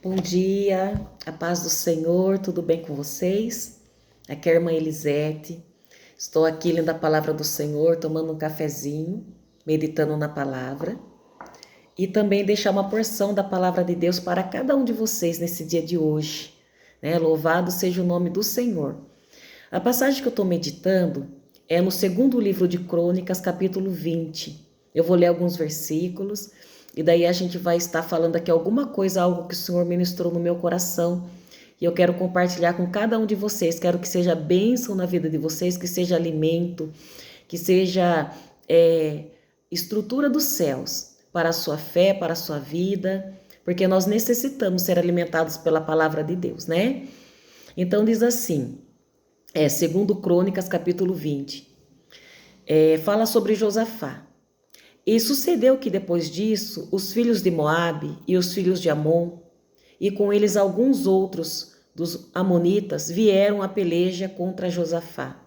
Bom dia, a paz do Senhor, tudo bem com vocês? Aqui é a irmã Elisete, estou aqui lendo a palavra do Senhor, tomando um cafezinho, meditando na palavra e também deixar uma porção da palavra de Deus para cada um de vocês nesse dia de hoje, né? Louvado seja o nome do Senhor. A passagem que eu estou meditando é no segundo livro de Crônicas, capítulo 20. Eu vou ler alguns versículos e daí a gente vai estar falando aqui alguma coisa, algo que o Senhor ministrou no meu coração. E eu quero compartilhar com cada um de vocês. Quero que seja bênção na vida de vocês, que seja alimento, que seja estrutura dos céus para a sua fé, para a sua vida, porque nós necessitamos ser alimentados pela palavra de Deus, né? Então diz assim, segundo Crônicas, capítulo 20, fala sobre Josafá. E sucedeu que depois disso, os filhos de Moabe e os filhos de Amon, e com eles alguns outros dos amonitas, vieram a peleja contra Josafá.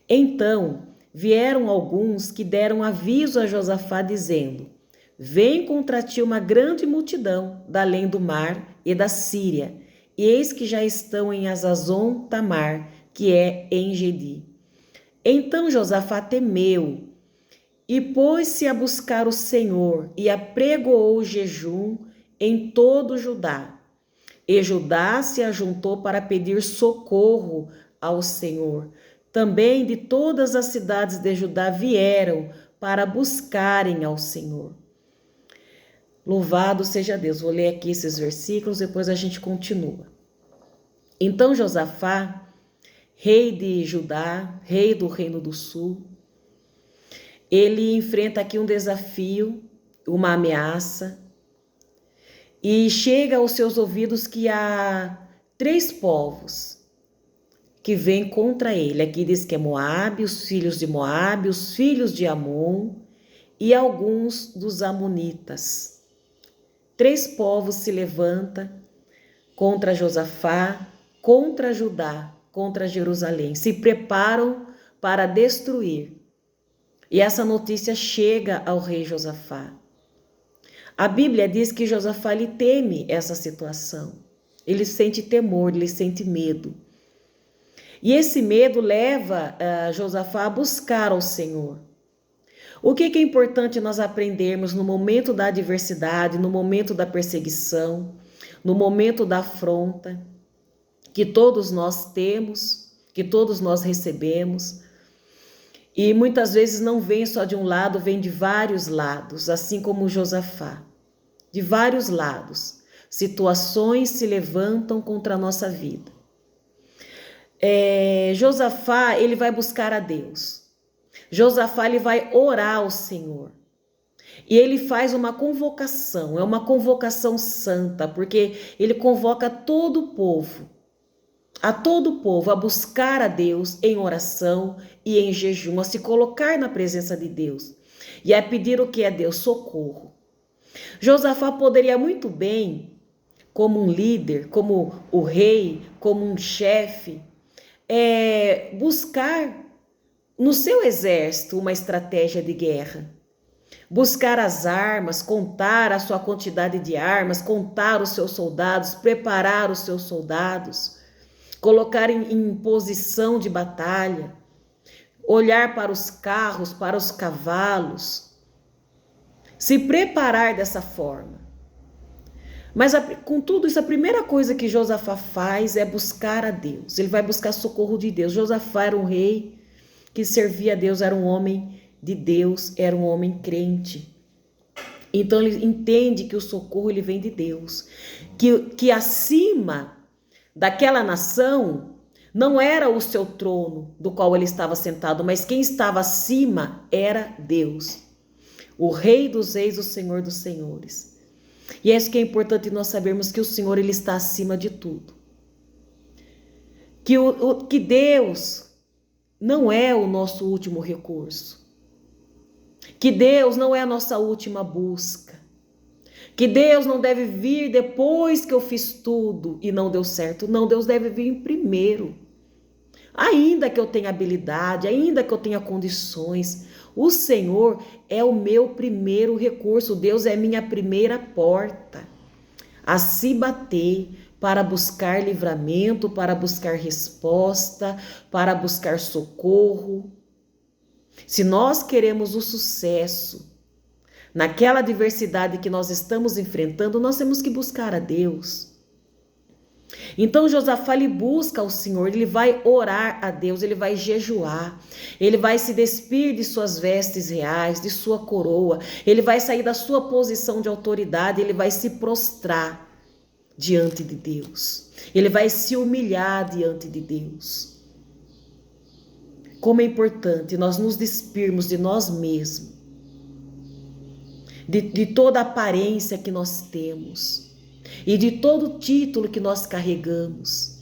Então vieram alguns que deram aviso a Josafá, dizendo: Vem contra ti uma grande multidão da além do mar e da Síria, e eis que já estão em Azazon Tamar, que é em Gedi. Então Josafá temeu, e pôs-se a buscar o Senhor, e apregoou o jejum em todo o Judá. E Judá se ajuntou para pedir socorro ao Senhor. Também de todas as cidades de Judá vieram para buscarem ao Senhor. Louvado seja Deus. Vou ler aqui esses versículos, depois a gente continua. Então Josafá, rei de Judá, rei do Reino do Sul, ele enfrenta aqui um desafio, uma ameaça, e chega aos seus ouvidos que há 3 povos que vêm contra ele. Aqui diz que é Moabe, os filhos de Moabe, os filhos de Amon e alguns dos amonitas. 3 povos se levantam contra Josafá, contra Judá, contra Jerusalém. Se preparam para destruir. E essa notícia chega ao rei Josafá. A Bíblia diz que Josafá ele teme essa situação. Ele sente temor, ele sente medo. E esse medo leva Josafá a buscar ao Senhor. O que é importante nós aprendermos no momento da adversidade, no momento da perseguição, no momento da afronta, que todos nós temos, que todos nós recebemos. E muitas vezes não vem só de um lado, vem de vários lados, assim como Josafá. De vários lados, situações se levantam contra a nossa vida. Josafá, ele vai buscar a Deus. Josafá, ele vai orar ao Senhor. E ele faz uma convocação, é uma convocação santa, porque ele convoca todo o povo, a todo o povo a buscar a Deus em oração e em jejum, a se colocar na presença de Deus e a pedir o que é Deus? Socorro. Josafá poderia muito bem, como um líder, como o rei, como um chefe, buscar no seu exército uma estratégia de guerra. Buscar as armas, contar a sua quantidade de armas, contar os seus soldados, preparar os seus soldados, colocar em posição de batalha, olhar para os carros, para os cavalos, se preparar dessa forma. Mas com tudo isso, a primeira coisa que Josafá faz é buscar a Deus. Ele vai buscar socorro de Deus. Josafá era um rei que servia a Deus, era um homem de Deus, era um homem crente. Então ele entende que o socorro ele vem de Deus, que acima daquela nação não era o seu trono do qual ele estava sentado, mas quem estava acima era Deus, o Rei dos Reis, o Senhor dos Senhores. E é isso que é importante nós sabermos, que o Senhor ele está acima de tudo. Que Deus não é o nosso último recurso. Que Deus não é a nossa última busca. Que Deus não deve vir depois que eu fiz tudo e não deu certo. Não, Deus deve vir primeiro. Ainda que eu tenha habilidade, ainda que eu tenha condições, o Senhor é o meu primeiro recurso. Deus é minha primeira porta. a se bater para buscar livramento, para buscar resposta, para buscar socorro. Se nós queremos o sucesso naquela adversidade que nós estamos enfrentando, nós temos que buscar a Deus. Então Josafá ele busca o Senhor, ele vai orar a Deus, ele vai jejuar, ele vai se despir de suas vestes reais, de sua coroa, ele vai sair da sua posição de autoridade, ele vai se prostrar diante de Deus, ele vai se humilhar diante de Deus. Como é importante nós nos despirmos de nós mesmos, de toda a aparência que nós temos e de todo o título que nós carregamos,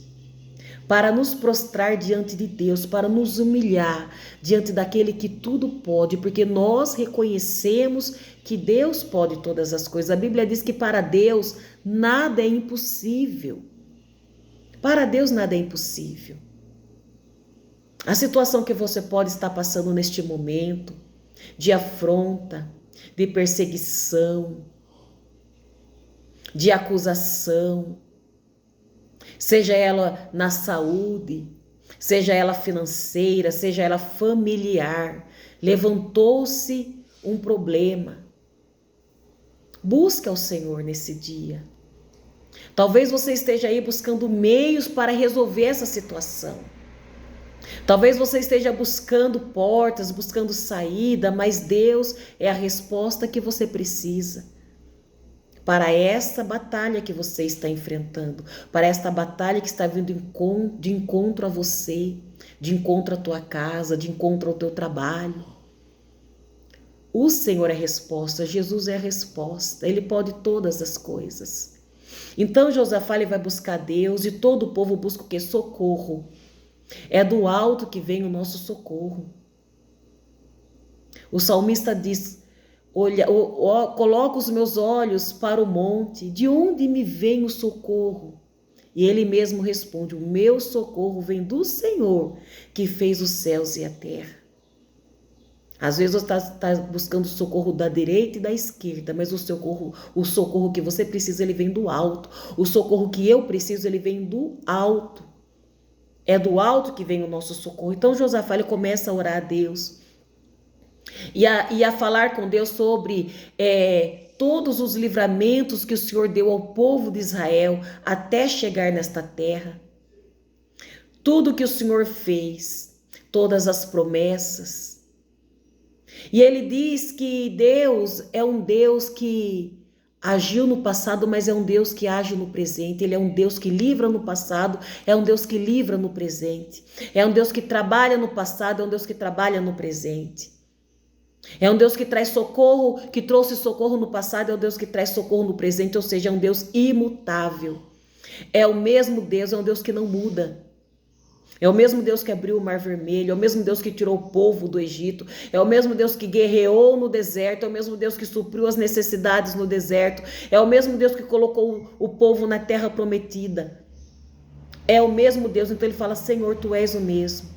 para nos prostrar diante de Deus, para nos humilhar diante daquele que tudo pode, porque nós reconhecemos que Deus pode todas as coisas. A Bíblia diz que para Deus nada é impossível. Para Deus nada é impossível. A situação que você pode estar passando neste momento, de afronta, de perseguição, de acusação, seja ela na saúde, seja ela financeira, seja ela familiar, levantou-se um problema. Busca o Senhor nesse dia. Talvez você esteja aí buscando meios para resolver essa situação. Talvez você esteja buscando portas, buscando saída, mas Deus é a resposta que você precisa para essa batalha que você está enfrentando, para esta batalha que está vindo de encontro a você, de encontro à tua casa, de encontro ao teu trabalho. O Senhor é a resposta, Jesus é a resposta, Ele pode todas as coisas. Então Josafá ele vai buscar Deus e todo o povo busca o que? Socorro. É do alto que vem o nosso socorro. O salmista diz: coloco os meus olhos para o monte, de onde me vem o socorro? E ele mesmo responde: o meu socorro vem do Senhor, que fez os céus e a terra. Às vezes você está buscando socorro da direita e da esquerda, mas o socorro que você precisa, ele vem do alto. O socorro que eu preciso, ele vem do alto. É do alto que vem o nosso socorro. Então Josafá ele começa a orar a Deus e a falar com Deus sobre todos os livramentos que o Senhor deu ao povo de Israel até chegar nesta terra. Tudo que o Senhor fez, todas as promessas. E ele diz que Deus é um Deus que agiu no passado, mas é um Deus que age no presente. Ele é um Deus que livra no passado, é um Deus que livra no presente. É um Deus que trabalha no passado, é um Deus que trabalha no presente. É um Deus que traz socorro, que trouxe socorro no passado, é um Deus que traz socorro no presente, ou seja, é um Deus imutável. É o mesmo Deus, é um Deus que não muda. É o mesmo Deus que abriu o Mar Vermelho, é o mesmo Deus que tirou o povo do Egito, é o mesmo Deus que guerreou no deserto, é o mesmo Deus que supriu as necessidades no deserto, é o mesmo Deus que colocou o povo na terra prometida. É o mesmo Deus, então ele fala: Senhor, tu és o mesmo.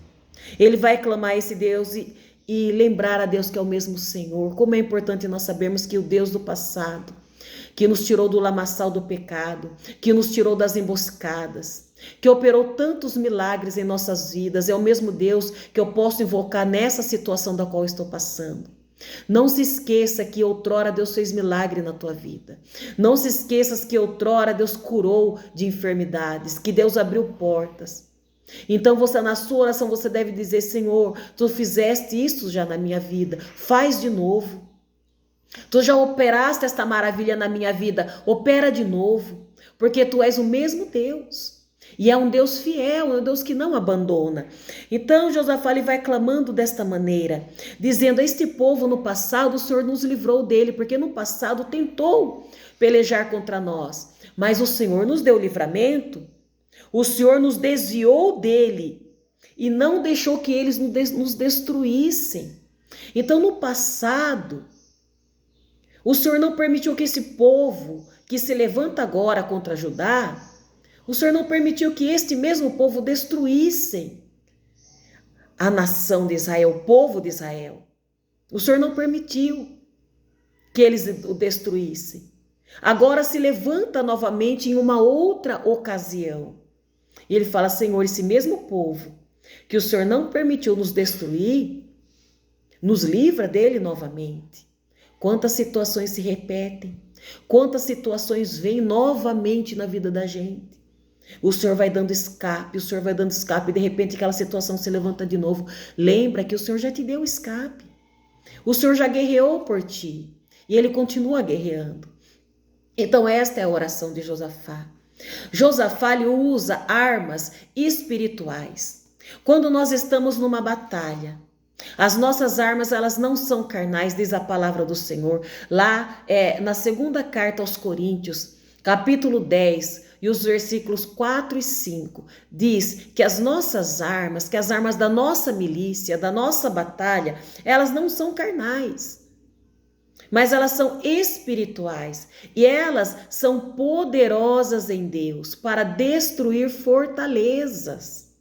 Ele vai clamar a esse Deus e lembrar a Deus que é o mesmo Senhor. Como é importante nós sabermos que o Deus do passado, que nos tirou do lamaçal do pecado, que nos tirou das emboscadas, que operou tantos milagres em nossas vidas, é o mesmo Deus que eu posso invocar nessa situação da qual estou passando. Não se esqueça que outrora Deus fez milagre na tua vida. Não se esqueça que outrora Deus curou de enfermidades, que Deus abriu portas. Então você, na sua oração, você deve dizer: Senhor, tu fizeste isso já na minha vida, faz de novo. Tu já operaste esta maravilha na minha vida, opera de novo, porque tu és o mesmo Deus. E é um Deus fiel, é um Deus que não abandona. Então Josafá ele vai clamando desta maneira, dizendo: este povo no passado o Senhor nos livrou dele, porque no passado tentou pelejar contra nós, mas o Senhor nos deu livramento, o Senhor nos desviou dele e não deixou que eles nos destruíssem. Então no passado, o Senhor não permitiu que esse povo que se levanta agora contra Judá, o Senhor não permitiu que este mesmo povo destruíssem a nação de Israel, o povo de Israel. O Senhor não permitiu que eles o destruíssem. Agora se levanta novamente em uma outra ocasião. E ele fala: Senhor, esse mesmo povo que o Senhor não permitiu nos destruir, nos livra dele novamente. Quantas situações se repetem, quantas situações vêm novamente na vida da gente. O Senhor vai dando escape, o Senhor vai dando escape, e de repente aquela situação se levanta de novo. Lembra que o Senhor já te deu escape. O Senhor já guerreou por ti e ele continua guerreando. Então esta é a oração de Josafá. Josafá ele usa armas espirituais. Quando nós estamos numa batalha, as nossas armas elas não são carnais, diz a palavra do Senhor. Lá na segunda carta aos Coríntios, capítulo 10, e os versículos 4 e 5, diz que as nossas armas, que as armas da nossa milícia, da nossa batalha, elas não são carnais, mas elas são espirituais e elas são poderosas em Deus para destruir fortalezas.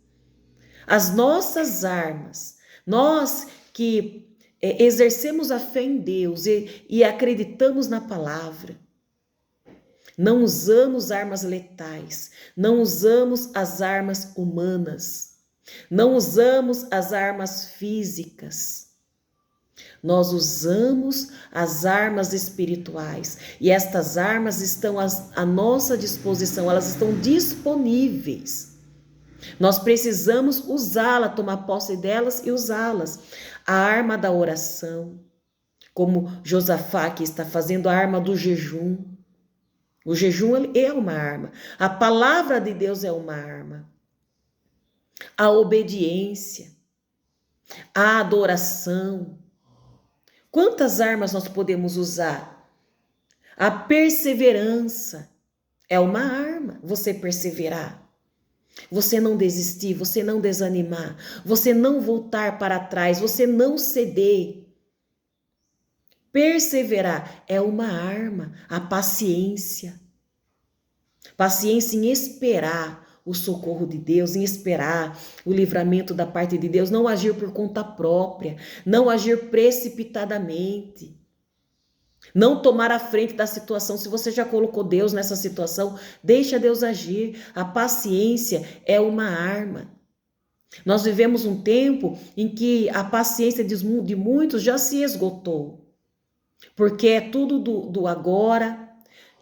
As nossas armas, nós que exercemos a fé em Deus e acreditamos na palavra, não usamos armas letais, não usamos as armas humanas, não usamos as armas físicas. Nós usamos as armas espirituais e estas armas estão à nossa disposição, elas estão disponíveis. Nós precisamos usá-las, tomar posse delas e usá-las. A arma da oração, como Josafá que está fazendo, a arma do jejum. O jejum é uma arma. A palavra de Deus é uma arma. A obediência, a adoração. Quantas armas nós podemos usar? A perseverança é uma arma. Você perseverar. Você não desistir, você não desanimar, você não voltar para trás, você não ceder. Perseverar é uma arma. A paciência. Paciência em esperar o socorro de Deus, em esperar o livramento da parte de Deus, não agir por conta própria, não agir precipitadamente, não tomar a frente da situação. Se você já colocou Deus nessa situação, deixa Deus agir. A paciência é uma arma. Nós vivemos um tempo em que a paciência de muitos já se esgotou, porque é tudo do agora.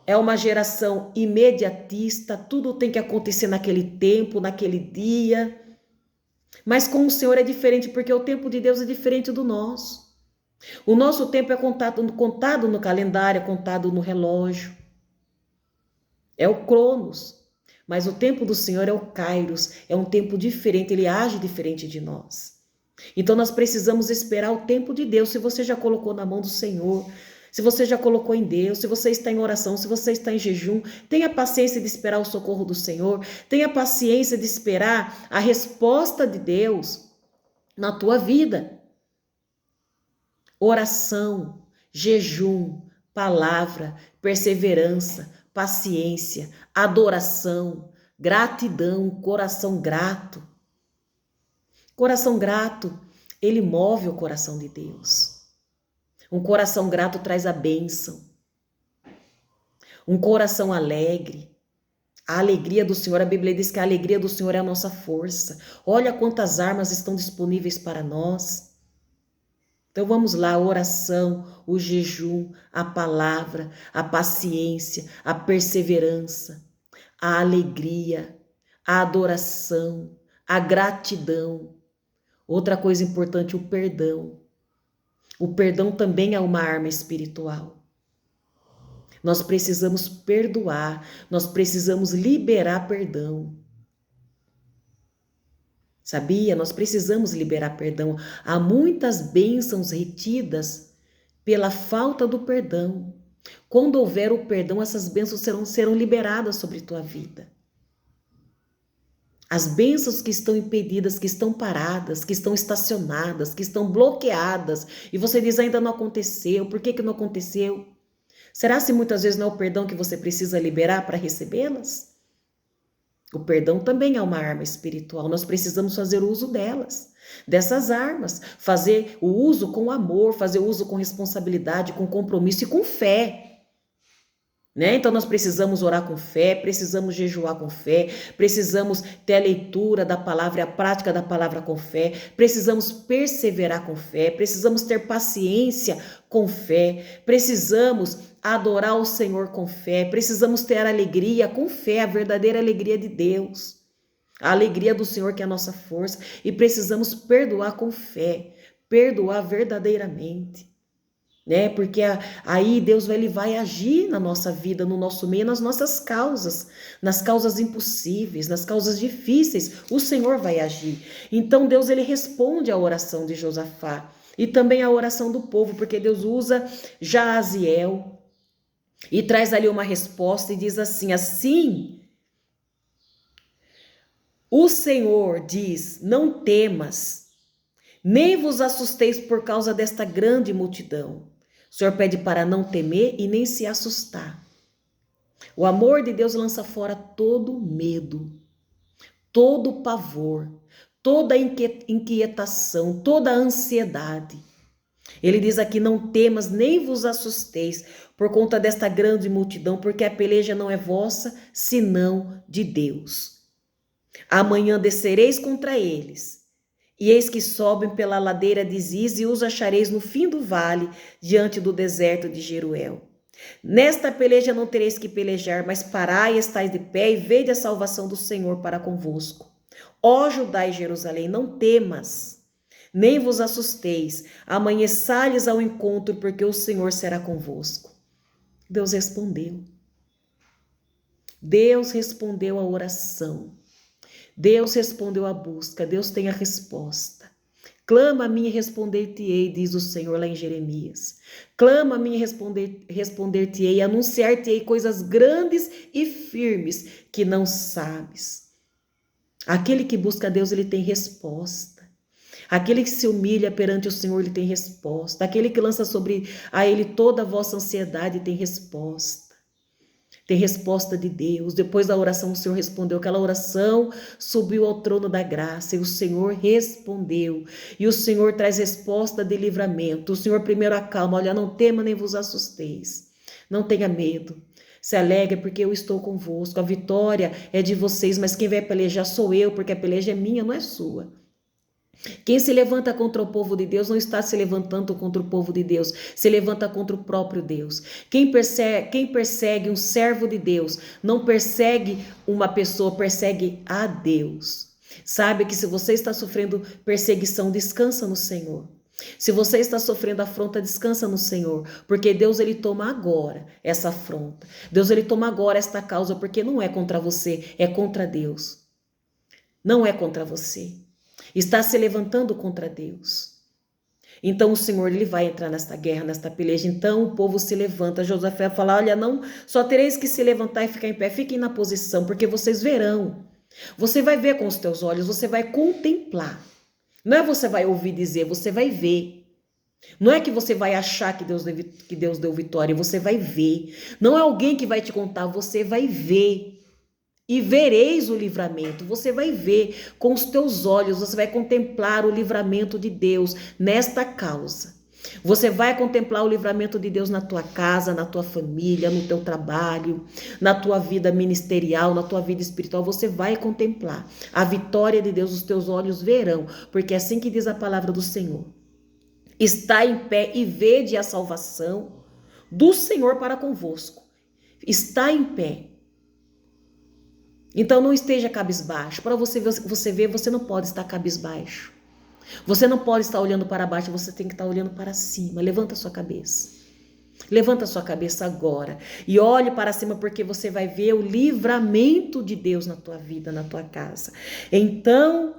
É uma geração imediatista, tudo tem que acontecer naquele tempo, naquele dia. Mas com o Senhor é diferente, porque o tempo de Deus é diferente do nosso. O nosso tempo é contado no calendário, é contado no relógio. É o Cronos. Mas o tempo do Senhor é o Kairos, é um tempo diferente, ele age diferente de nós. Então nós precisamos esperar o tempo de Deus. Se você já colocou na mão do Senhor, se você já colocou em Deus, se você está em oração, se você está em jejum, tenha paciência de esperar o socorro do Senhor, tenha paciência de esperar a resposta de Deus na tua vida. Oração, jejum, palavra, perseverança, paciência, adoração, gratidão, coração grato. Coração grato, ele move o coração de Deus. Um coração grato traz a bênção. Um coração alegre. A alegria do Senhor, a Bíblia diz que a alegria do Senhor é a nossa força. Olha quantas armas estão disponíveis para nós. Então vamos lá, a oração, o jejum, a palavra, a paciência, a perseverança, a alegria, a adoração, a gratidão. Outra coisa importante, o perdão. O perdão também é uma arma espiritual. Nós precisamos perdoar, nós precisamos liberar perdão. Sabia? Nós precisamos liberar perdão. Há muitas bênçãos retidas pela falta do perdão. Quando houver o perdão, essas bênçãos serão liberadas sobre tua vida. As bênçãos que estão impedidas, que estão paradas, que estão estacionadas, que estão bloqueadas, e você diz ainda não aconteceu, por que não aconteceu? Será se muitas vezes não é o perdão que você precisa liberar para recebê-las? O perdão também é uma arma espiritual, nós precisamos fazer uso delas, dessas armas, fazer o uso com amor, fazer o uso com responsabilidade, com compromisso e com fé. né? Então nós precisamos orar com fé, precisamos jejuar com fé, precisamos ter a leitura da palavra e a prática da palavra com fé, precisamos perseverar com fé, precisamos ter paciência com fé, precisamos adorar o Senhor com fé, precisamos ter alegria com fé, a verdadeira alegria de Deus, a alegria do Senhor que é a nossa força, e precisamos perdoar com fé, perdoar verdadeiramente. Né? Porque aí Deus ele vai agir na nossa vida, no nosso meio, nas nossas causas, nas causas impossíveis, nas causas difíceis, o Senhor vai agir. Então Deus ele responde à oração de Josafá e também à oração do povo, porque Deus usa Jaaziel e traz ali uma resposta e diz assim, o Senhor diz, não temas, nem vos assusteis por causa desta grande multidão. O Senhor pede para não temer e nem se assustar. O amor de Deus lança fora todo medo, todo pavor, toda inquietação, toda ansiedade. Ele diz aqui, não temas nem vos assusteis por conta desta grande multidão, porque a peleja não é vossa, senão de Deus. Amanhã descereis contra eles. E eis que sobem pela ladeira de Ziz e os achareis no fim do vale, diante do deserto de Jeruel. Nesta peleja não tereis que pelejar, mas parai, estais de pé e vede a salvação do Senhor para convosco. Ó Judá e Jerusalém, não temas, nem vos assusteis, amanheçai-lhes ao encontro, porque o Senhor será convosco. Deus respondeu. Deus respondeu a oração. Deus respondeu à busca, Deus tem a resposta. Clama a mim e responder-te-ei, diz o Senhor lá em Jeremias. Clama a mim e responder-te-ei, anunciar-te-ei coisas grandes e firmes que não sabes. Aquele que busca a Deus, ele tem resposta. Aquele que se humilha perante o Senhor, ele tem resposta. Aquele que lança sobre a ele toda a vossa ansiedade, tem resposta. Tem resposta de Deus. Depois da oração, o Senhor respondeu. Aquela oração subiu ao trono da graça e o Senhor respondeu. E o Senhor traz resposta de livramento. O Senhor primeiro acalma. Olha, não tema nem vos assusteis. Não tenha medo. Se alegre porque eu estou convosco. A vitória é de vocês, mas quem vai pelejar sou eu, porque a peleja é minha, não é sua. Quem se levanta contra o povo de Deus não está se levantando contra o povo de Deus, se levanta contra o próprio Deus. Quem persegue um servo de Deus não persegue uma pessoa, persegue a Deus. Sabe que se você está sofrendo perseguição, descansa no Senhor. Se você está sofrendo afronta, descansa no Senhor, porque Deus ele toma agora essa afronta. Deus ele toma agora esta causa, porque não é contra você, é contra Deus. Não é contra você. Está se levantando contra Deus. Então o Senhor ele vai entrar nesta guerra, nesta peleja. Então o povo se levanta. Josafé fala, olha, não, só tereis que se levantar e ficar em pé. Fiquem na posição, porque vocês verão. Você vai ver com os teus olhos, você vai contemplar. Não é você vai ouvir dizer, você vai ver. Não é que você vai achar que Deus deu vitória, você vai ver. Não é alguém que vai te contar, você vai ver. E vereis o livramento, você vai ver com os teus olhos, você vai contemplar o livramento de Deus nesta causa. Você vai contemplar o livramento de Deus na tua casa, na tua família, no teu trabalho, na tua vida ministerial, na tua vida espiritual, você vai contemplar a vitória de Deus, os teus olhos verão, porque é assim que diz a palavra do Senhor. Está em pé e vede a salvação do Senhor para convosco. Está em pé. Então não esteja cabisbaixo. Para você ver, você não pode estar cabisbaixo. Você não pode estar olhando para baixo, você tem que estar olhando para cima. Levanta a sua cabeça. Levanta a sua cabeça agora e olhe para cima, porque você vai ver o livramento de Deus na tua vida, na tua casa. Então,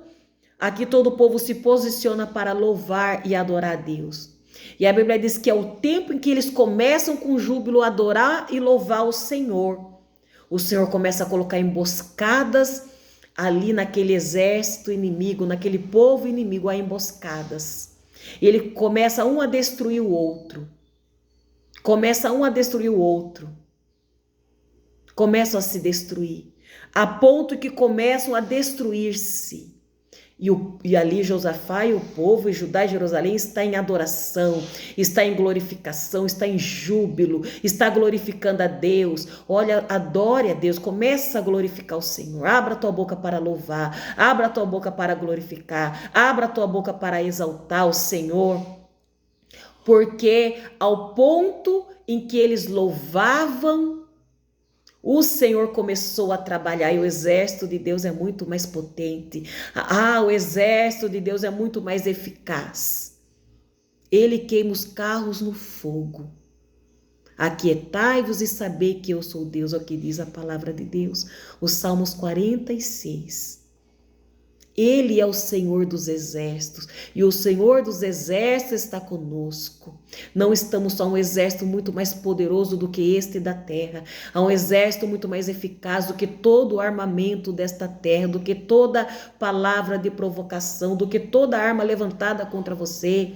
aqui todo o povo se posiciona para louvar e adorar a Deus. E a Bíblia diz que é o tempo em que eles começam com júbilo a adorar e louvar o Senhor. O Senhor começa a colocar emboscadas ali naquele exército inimigo, naquele povo inimigo, há emboscadas. E ele começa um a destruir o outro. Começam a se destruir. A ponto que começam a destruir-se. E ali Josafá e o povo, e Judá e Jerusalém está em adoração, está em glorificação, está em júbilo, está glorificando a Deus. Olha, adore a Deus, começa a glorificar o Senhor. Abra a tua boca para louvar, abra a tua boca para glorificar, abra a tua boca para exaltar o Senhor. Porque ao ponto em que eles louvavam, o Senhor começou a trabalhar, e o exército de Deus é muito mais potente. O exército de Deus é muito mais eficaz. Ele queima os carros no fogo. Aquietai-vos e sabei que eu sou Deus, é o que diz a palavra de Deus. Os Salmos 46. Ele é o Senhor dos exércitos, e o Senhor dos exércitos está conosco. Não estamos só um exército muito mais poderoso do que este da terra, há um exército muito mais eficaz do que todo o armamento desta terra, do que toda palavra de provocação, do que toda arma levantada contra você.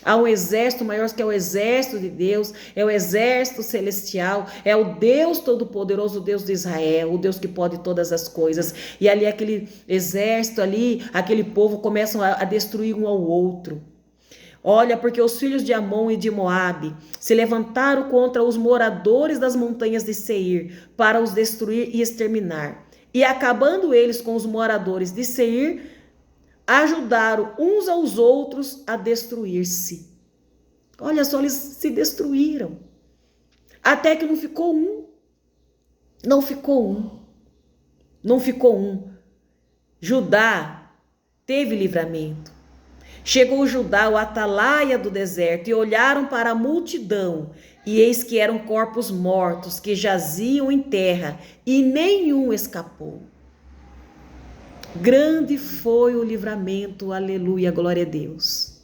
Há um exército maior que é o exército de Deus, é o exército celestial, é o Deus Todo-Poderoso, o Deus de Israel, o Deus que pode todas as coisas. E ali aquele exército ali, aquele povo começam a destruir um ao outro. Olha, porque os filhos de Amon e de Moabe se levantaram contra os moradores das montanhas de Seir para os destruir e exterminar. E acabando eles com os moradores de Seir, ajudaram uns aos outros a destruir-se. Olha só, eles se destruíram. Até que não ficou um. Não ficou um. Não ficou um. Judá teve livramento. Chegou Judá, o atalaia do deserto, e olharam para a multidão, e eis que eram corpos mortos que jaziam em terra, e nenhum escapou. Grande foi o livramento, aleluia, glória a Deus.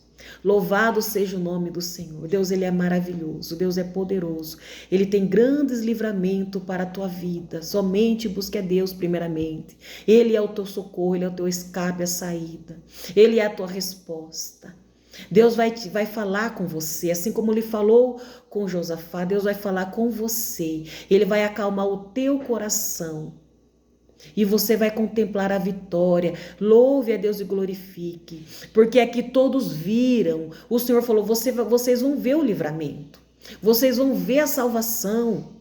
Louvado seja o nome do Senhor. Deus, Ele é maravilhoso, Deus é poderoso. Ele tem grandes livramentos para a tua vida. Somente busque a Deus primeiramente. Ele é o teu socorro, Ele é o teu escape, a saída. Ele é a tua resposta. Deus vai falar com você, assim como Ele falou com Josafá, Deus vai falar com você. Ele vai acalmar o teu coração. E você vai contemplar a vitória. Louve a Deus e glorifique. Porque aqui todos viram. O Senhor falou, vocês vão ver o livramento. Vocês vão ver a salvação.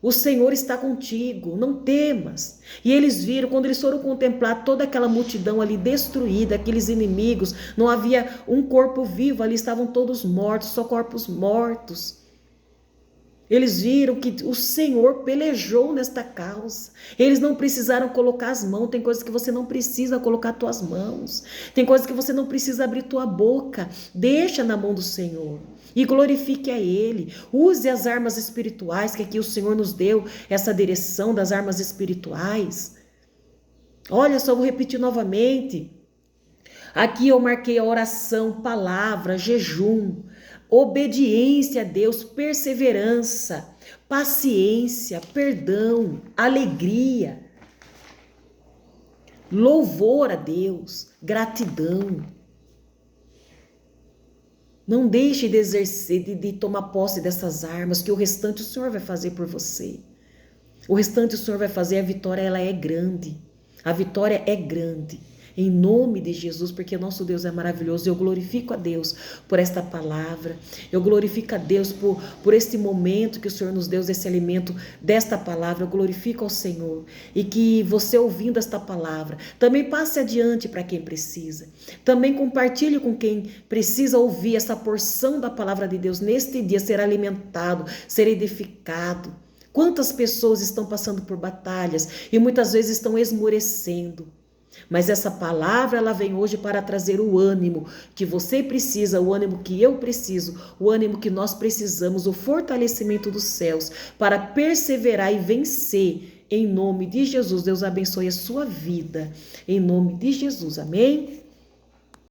O Senhor está contigo, não temas. E eles viram, quando eles foram contemplar toda aquela multidão ali destruída, aqueles inimigos, não havia um corpo vivo, ali estavam todos mortos, só corpos mortos. Eles viram que o Senhor pelejou nesta causa. Eles não precisaram colocar as mãos. Tem coisas que você não precisa colocar tuas mãos. Tem coisas que você não precisa abrir tua boca. Deixa na mão do Senhor. E glorifique a Ele. Use as armas espirituais, que aqui o Senhor nos deu essa direção das armas espirituais. Olha, só vou repetir novamente. Aqui eu marquei a oração, palavra, jejum, obediência a Deus, perseverança, paciência, perdão, alegria, louvor a Deus, gratidão. Não deixe de exercer, de tomar posse dessas armas, que o restante o Senhor vai fazer por você. O restante o Senhor vai fazer, a vitória ela é grande. A vitória é grande. Em nome de Jesus, porque nosso Deus é maravilhoso. Eu glorifico a Deus por esta palavra. Eu glorifico a Deus por este momento que o Senhor nos deu, esse alimento desta palavra. Eu glorifico ao Senhor. E que você ouvindo esta palavra, também passe adiante para quem precisa. Também compartilhe com quem precisa ouvir essa porção da palavra de Deus neste dia, ser alimentado, ser edificado. Quantas pessoas estão passando por batalhas e muitas vezes estão esmorecendo. Mas essa palavra ela vem hoje para trazer o ânimo que você precisa, o ânimo que eu preciso, o ânimo que nós precisamos, o fortalecimento dos céus para perseverar e vencer. Em nome de Jesus, Deus abençoe a sua vida. Em nome de Jesus, amém?